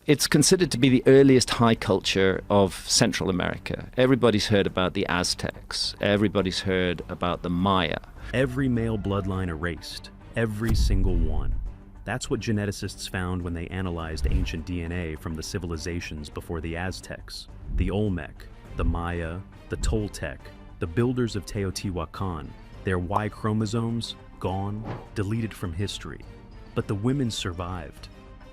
It's considered to be the earliest high culture of Central America. Everybody's heard about the Aztecs. Everybody's heard about the Maya. Every male bloodline erased, every single one. That's what geneticists found when they analyzed ancient DNA from the civilizations before the Aztecs, the Olmec, the Maya, the Toltec, the builders of Teotihuacan. Their Y-chromosomes, gone, deleted from history. But the women survived.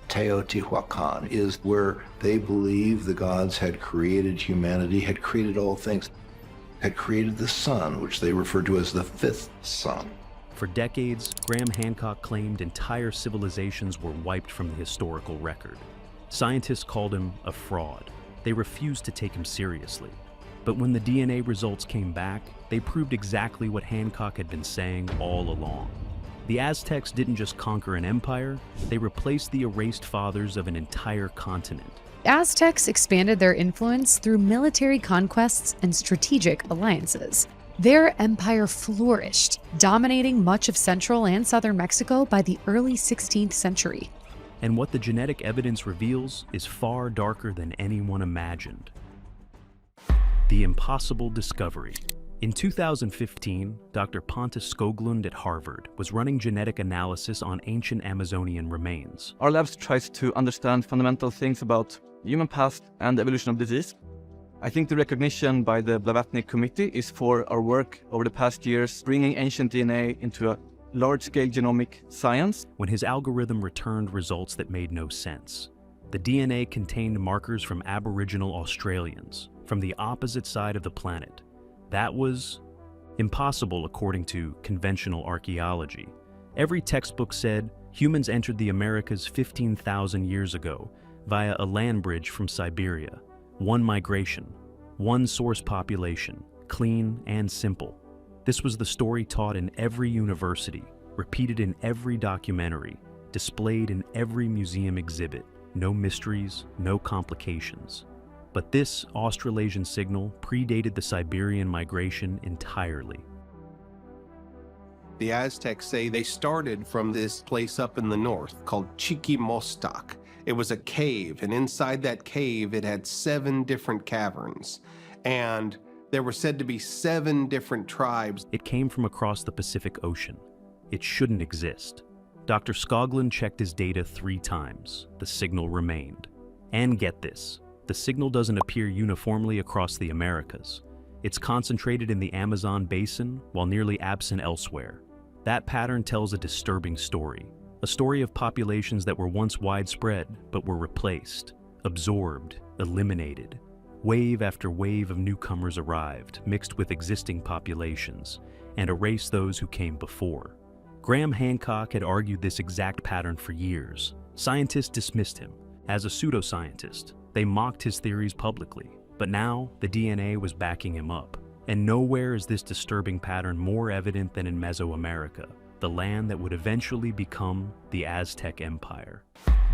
Teotihuacan is where they believe the gods had created humanity, had created all things, had created the sun, which they refer to as the fifth sun. For decades, Graham Hancock claimed entire civilizations were wiped from the historical record. Scientists called him a fraud. They refused to take him seriously. But when the DNA results came back, they proved exactly what Hancock had been saying all along. The Aztecs didn't just conquer an empire, they replaced the erased fathers of an entire continent. Aztecs expanded their influence through military conquests and strategic alliances. Their empire flourished, dominating much of central and southern Mexico by the early 16th century. And what the genetic evidence reveals is far darker than anyone imagined. The impossible discovery. In 2015, Dr. Pontus Skoglund at Harvard was running genetic analysis on ancient Amazonian remains. Our labs tries to understand fundamental things about human past and the evolution of disease. I think the recognition by the Blavatsky Committee is for our work over the past years, bringing ancient DNA into a large-scale genomic science. When his algorithm returned results that made no sense. The DNA contained markers from Aboriginal Australians, from the opposite side of the planet. That was impossible according to conventional archaeology. Every textbook said humans entered the Americas 15,000 years ago via a land bridge from Siberia. One migration, one source population, clean and simple. This was the story taught in every university, repeated in every documentary, displayed in every museum exhibit. No mysteries, no complications. But this Australasian signal predated the Siberian migration entirely. The Aztecs say they started from this place up in the north called Chiquimostak. It was a cave, and inside that cave it had 7 different caverns. And there were said to be 7 different tribes. It came from across the Pacific Ocean. It shouldn't exist. Dr. Skoglund checked his data 3 times. The signal remained. And get this. The signal doesn't appear uniformly across the Americas. It's concentrated in the Amazon basin while nearly absent elsewhere. That pattern tells a disturbing story. A story of populations that were once widespread but were replaced, absorbed, eliminated. Wave after wave of newcomers arrived, mixed with existing populations, and erased those who came before. Graham Hancock had argued this exact pattern for years. Scientists dismissed him as a pseudoscientist. They mocked his theories publicly, but now the DNA was backing him up. And nowhere is this disturbing pattern more evident than in Mesoamerica, the land that would eventually become the Aztec Empire.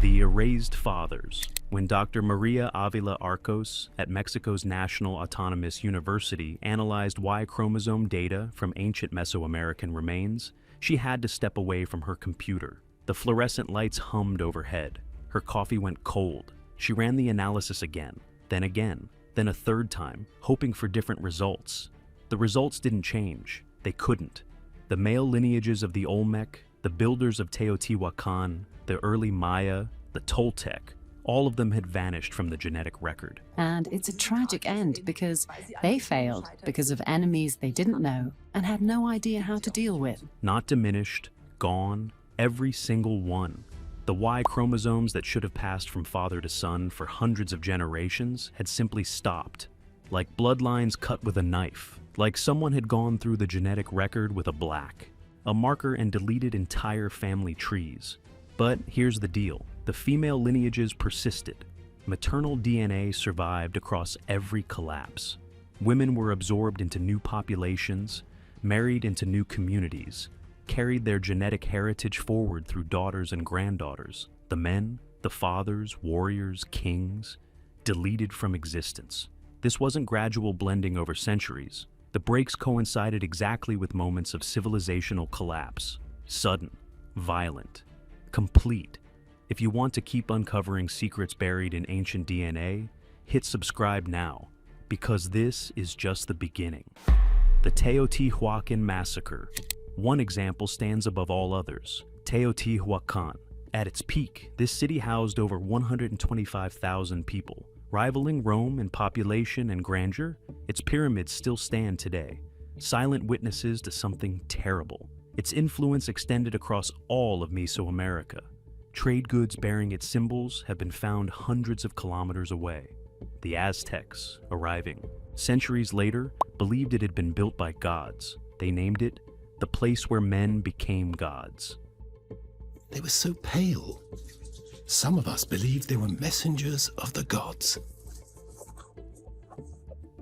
The Erased Fathers. When Dr. Maria Avila Arcos at Mexico's National Autonomous University analyzed Y-chromosome data from ancient Mesoamerican remains, she had to step away from her computer. The fluorescent lights hummed overhead. Her coffee went cold. She ran the analysis again, then a third time, hoping for different results. The results didn't change. They couldn't. The male lineages of the Olmec, the builders of Teotihuacan, the early Maya, the Toltec, all of them had vanished from the genetic record. And it's a tragic end because they failed because of enemies they didn't know and had no idea how to deal with. Not diminished, gone, every single one. The Y-chromosomes that should have passed from father to son for hundreds of generations had simply stopped. Like bloodlines cut with a knife. Like someone had gone through the genetic record with a black. A marker and deleted entire family trees. But here's the deal. The female lineages persisted. Maternal DNA survived across every collapse. Women were absorbed into new populations, married into new communities, carried their genetic heritage forward through daughters and granddaughters. The men, the fathers, warriors, kings, deleted from existence. This wasn't gradual blending over centuries. The breaks coincided exactly with moments of civilizational collapse. Sudden, violent, complete. If you want to keep uncovering secrets buried in ancient DNA, hit subscribe now, because this is just the beginning. The Teotihuacan Massacre. One example stands above all others: Teotihuacan. At its peak, this city housed over 125,000 people. Rivaling Rome in population and grandeur, its pyramids still stand today, silent witnesses to something terrible. Its influence extended across all of Mesoamerica. Trade goods bearing its symbols have been found hundreds of kilometers away. The Aztecs, arriving centuries later, believed it had been built by gods. They named it the place where men became gods. They were so pale. Some of us believed they were messengers of the gods.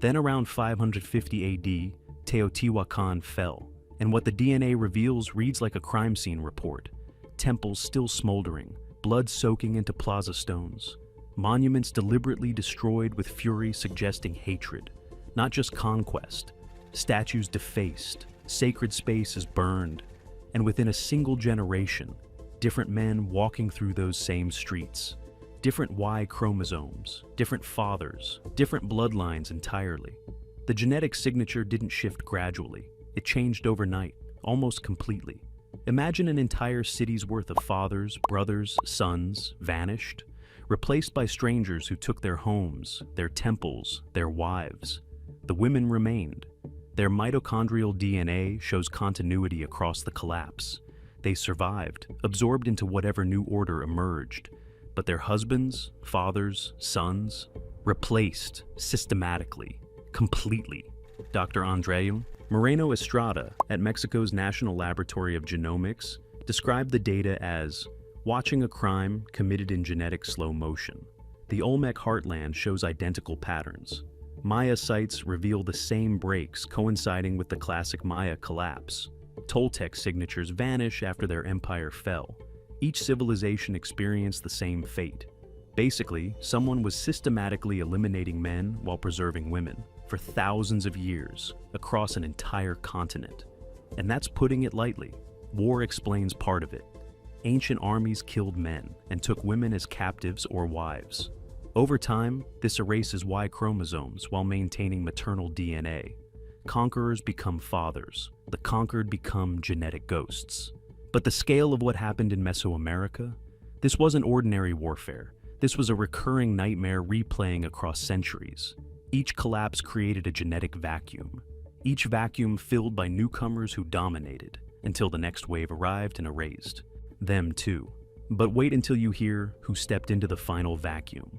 Then around 550 AD, Teotihuacan fell, and what the DNA reveals reads like a crime scene report. Temples still smoldering, blood soaking into plaza stones. Monuments deliberately destroyed with fury suggesting hatred, not just conquest. Statues defaced, sacred spaces burned, and within a single generation, different men walking through those same streets. Different Y-chromosomes, different fathers, different bloodlines entirely. The genetic signature didn't shift gradually. It changed overnight, almost completely. Imagine an entire city's worth of fathers, brothers, sons vanished, replaced by strangers who took their homes, their temples, their wives. The women remained. Their mitochondrial DNA shows continuity across the collapse. They survived, absorbed into whatever new order emerged. But their husbands, fathers, sons, replaced systematically, completely. Dr. Andreu Moreno Estrada at Mexico's National Laboratory of Genomics described the data as watching a crime committed in genetic slow motion. The Olmec heartland shows identical patterns. Maya sites reveal the same breaks coinciding with the classic Maya collapse. Toltec signatures vanish after their empire fell. Each civilization experienced the same fate. Basically, someone was systematically eliminating men while preserving women for thousands of years across an entire continent. And that's putting it lightly. War explains part of it. Ancient armies killed men and took women as captives or wives. Over time, this erases Y chromosomes while maintaining maternal DNA. Conquerors become fathers. The conquered become genetic ghosts. But the scale of what happened in Mesoamerica? This wasn't ordinary warfare. This was a recurring nightmare replaying across centuries. Each collapse created a genetic vacuum. Each vacuum filled by newcomers who dominated, until the next wave arrived and erased them too. But wait until you hear who stepped into the final vacuum.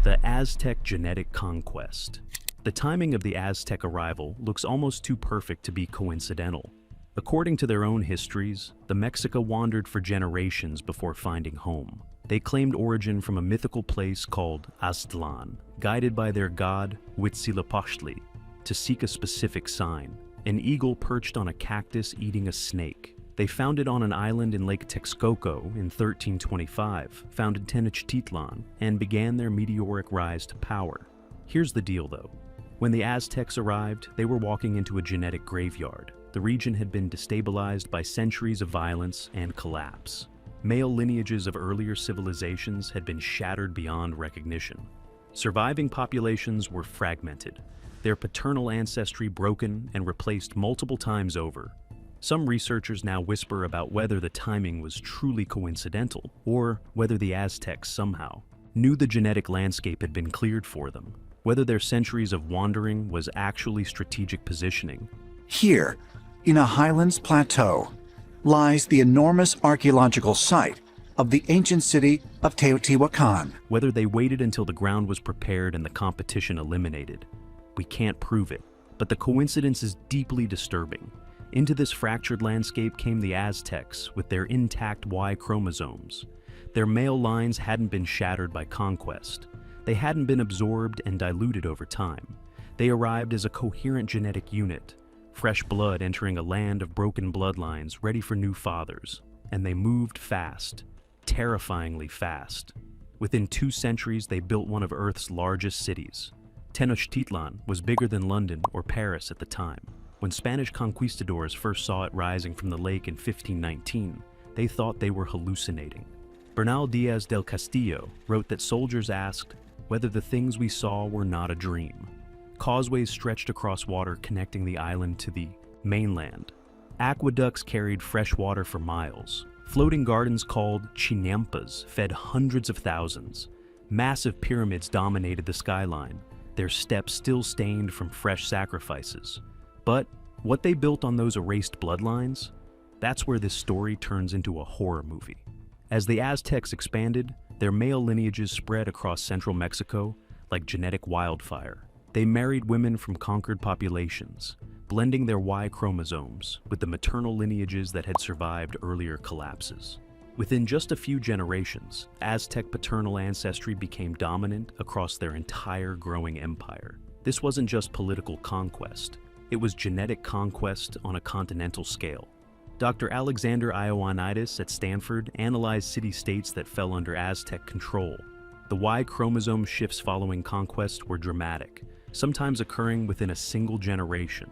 The Aztec genetic conquest. The timing of the Aztec arrival looks almost too perfect to be coincidental. According to their own histories, the Mexica wandered for generations before finding home. They claimed origin from a mythical place called Aztlan, guided by their god Huitzilopochtli to seek a specific sign. An eagle perched on a cactus eating a snake. They found it on an island in Lake Texcoco in 1325, founded Tenochtitlan, and began their meteoric rise to power. Here's the deal though. When the Aztecs arrived, they were walking into a genetic graveyard. The region had been destabilized by centuries of violence and collapse. Male lineages of earlier civilizations had been shattered beyond recognition. Surviving populations were fragmented, their paternal ancestry broken and replaced multiple times over. Some researchers now whisper about whether the timing was truly coincidental, or whether the Aztecs somehow knew the genetic landscape had been cleared for them, whether their centuries of wandering was actually strategic positioning. Here, in a highlands plateau, lies the enormous archaeological site of the ancient city of Teotihuacan. Whether they waited until the ground was prepared and the competition eliminated, we can't prove it, but the coincidence is deeply disturbing. Into this fractured landscape came the Aztecs with their intact Y chromosomes. Their male lines hadn't been shattered by conquest. They hadn't been absorbed and diluted over time. They arrived as a coherent genetic unit, fresh blood entering a land of broken bloodlines ready for new fathers. And they moved fast, terrifyingly fast. Within 2 centuries, they built one of Earth's largest cities. Tenochtitlan was bigger than London or Paris at the time. When Spanish conquistadors first saw it rising from the lake in 1519, they thought they were hallucinating. Bernal Diaz del Castillo wrote that soldiers asked whether the things we saw were not a dream. Causeways stretched across water connecting the island to the mainland. Aqueducts carried fresh water for miles. Floating gardens called chinampas fed hundreds of thousands. Massive pyramids dominated the skyline, their steps still stained from fresh sacrifices. But what they built on those erased bloodlines? That's where this story turns into a horror movie. As the Aztecs expanded, their male lineages spread across central Mexico like genetic wildfire. They married women from conquered populations, blending their Y-chromosomes with the maternal lineages that had survived earlier collapses. Within just a few generations, Aztec paternal ancestry became dominant across their entire growing empire. This wasn't just political conquest, it was genetic conquest on a continental scale. Dr. Alexander Ioannidis at Stanford analyzed city-states that fell under Aztec control. The Y-chromosome shifts following conquest were dramatic, sometimes occurring within a single generation.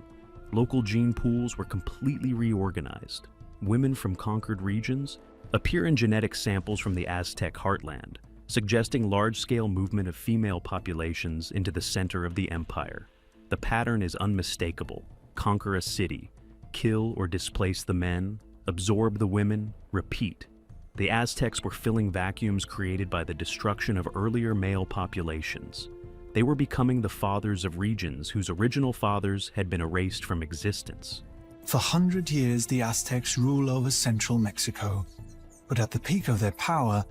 Local gene pools were completely reorganized. Women from conquered regions appear in genetic samples from the Aztec heartland, suggesting large-scale movement of female populations into the center of the empire. The pattern is unmistakable. Conquer a city, kill or displace the men, absorb the women, repeat. The Aztecs were filling vacuums created by the destruction of earlier male populations. They were becoming the fathers of regions whose original fathers had been erased from existence. For 100 years, the Aztecs rule over central Mexico. But at the peak of their power,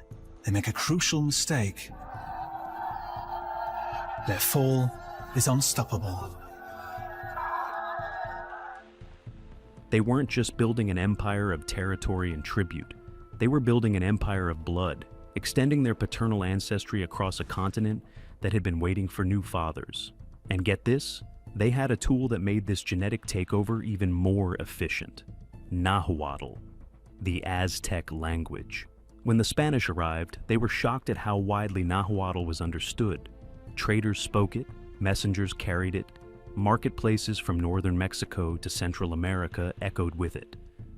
they make a crucial mistake. Their fall is unstoppable. They weren't just building an empire of territory and tribute. They were building an empire of blood, extending their paternal ancestry across a continent that had been waiting for new fathers. And get this, they had a tool that made this genetic takeover even more efficient: Nahuatl, the Aztec language. When the Spanish arrived, they were shocked at how widely Nahuatl was understood. Traders spoke it, messengers carried it, marketplaces from northern Mexico to Central America echoed with it.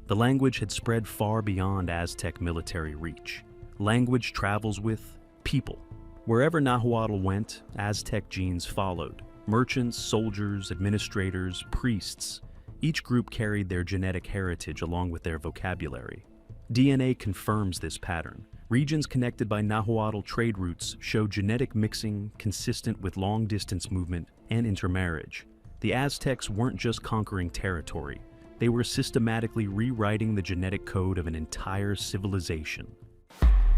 The language had spread far beyond Aztec military reach. Language travels with people. Wherever Nahuatl went, Aztec genes followed. Merchants, soldiers, administrators, priests, each group carried their genetic heritage along with their vocabulary. DNA confirms this pattern. Regions connected by Nahuatl trade routes show genetic mixing consistent with long-distance movement and intermarriage. The Aztecs weren't just conquering territory, they were systematically rewriting the genetic code of an entire civilization.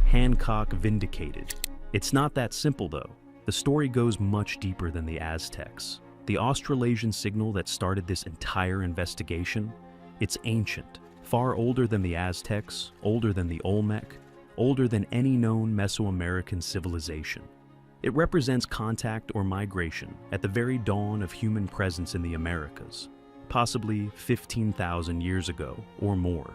Hancock vindicated. It's not that simple though. The story goes much deeper than the Aztecs. The Australasian signal that started this entire investigation, it's ancient, far older than the Aztecs, older than the Olmec, older than any known Mesoamerican civilization. It represents contact or migration at the very dawn of human presence in the Americas, possibly 15,000 years ago or more.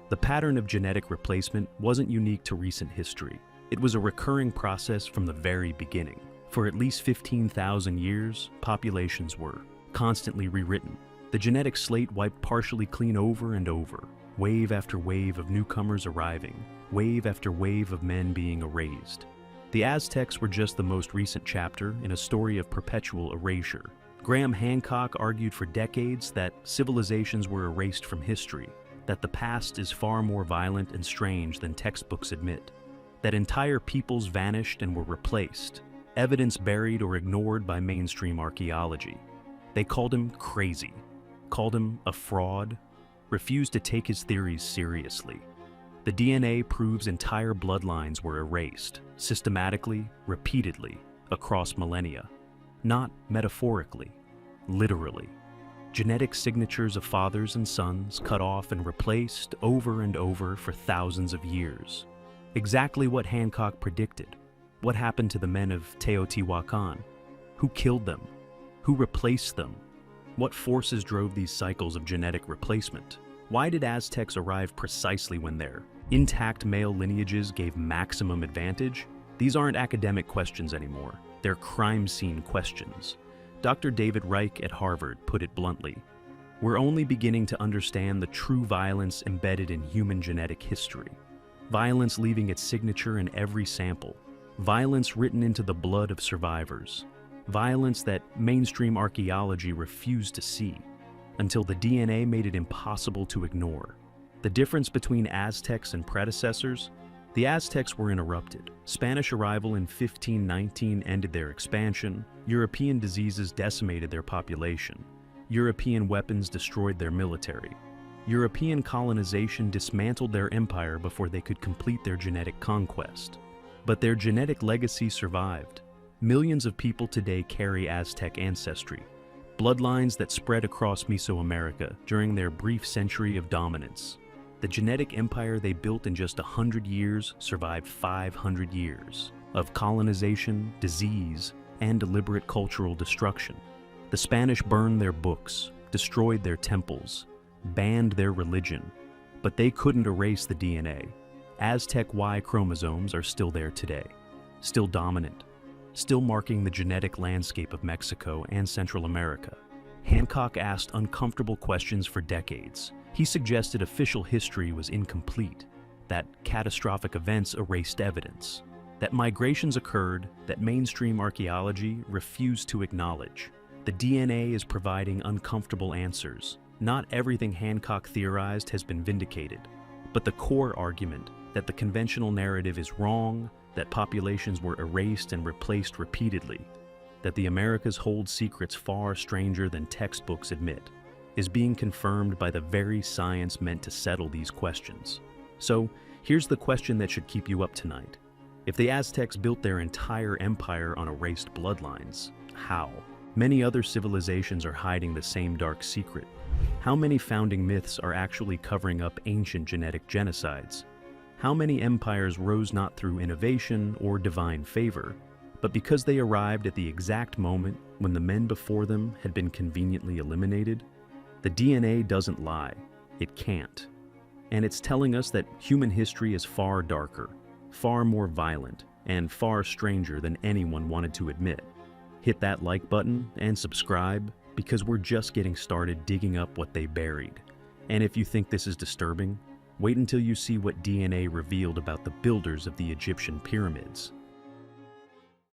The pattern of genetic replacement wasn't unique to recent history. It was a recurring process from the very beginning. For at least 15,000 years, populations were constantly rewritten. The genetic slate wiped partially clean over and over, wave after wave of newcomers arriving, wave after wave of men being erased. The Aztecs were just the most recent chapter in a story of perpetual erasure. Graham Hancock argued for decades that civilizations were erased from history, that the past is far more violent and strange than textbooks admit, that entire peoples vanished and were replaced, evidence buried or ignored by mainstream archaeology. They called him crazy, called him a fraud, refused to take his theories seriously. The DNA proves entire bloodlines were erased, systematically, repeatedly, across millennia. Not metaphorically, literally. Genetic signatures of fathers and sons cut off and replaced over and over for thousands of years. Exactly what Hancock predicted. What happened to the men of Teotihuacan? Who killed them? Who replaced them? What forces drove these cycles of genetic replacement? Why did Aztecs arrive precisely when their intact male lineages gave maximum advantage? These aren't academic questions anymore. They're crime scene questions. Dr. David Reich at Harvard put it bluntly. We're only beginning to understand the true violence embedded in human genetic history. Violence leaving its signature in every sample. Violence written into the blood of survivors. Violence that mainstream archaeology refused to see, until the DNA made it impossible to ignore. The difference between Aztecs and predecessors? The Aztecs were interrupted. Spanish arrival in 1519 ended their expansion. European diseases decimated their population. European weapons destroyed their military. European colonization dismantled their empire before they could complete their genetic conquest. But their genetic legacy survived. Millions of people today carry Aztec ancestry, bloodlines that spread across Mesoamerica during their brief century of dominance. The genetic empire they built in just 100 years survived 500 years of colonization, disease, and deliberate cultural destruction. The Spanish burned their books, destroyed their temples, banned their religion, but they couldn't erase the DNA. Aztec Y-chromosomes are still there today, still dominant, still marking the genetic landscape of Mexico and Central America. Hancock asked uncomfortable questions for decades. He suggested official history was incomplete, that catastrophic events erased evidence, that migrations occurred that mainstream archaeology refused to acknowledge. The DNA is providing uncomfortable answers. Not everything Hancock theorized has been vindicated, but the core argument that the conventional narrative is wrong, that populations were erased and replaced repeatedly, that the Americas hold secrets far stranger than textbooks admit, is being confirmed by the very science meant to settle these questions. So, here's the question that should keep you up tonight. If the Aztecs built their entire empire on erased bloodlines, how? Many other civilizations are hiding the same dark secret. How many founding myths are actually covering up ancient genetic genocides? How many empires rose not through innovation or divine favor, but because they arrived at the exact moment when the men before them had been conveniently eliminated? The DNA doesn't lie. It can't. And it's telling us that human history is far darker, far more violent, and far stranger than anyone wanted to admit. Hit that like button and subscribe, because we're just getting started digging up what they buried. And if you think this is disturbing, wait until you see what DNA revealed about the builders of the Egyptian pyramids.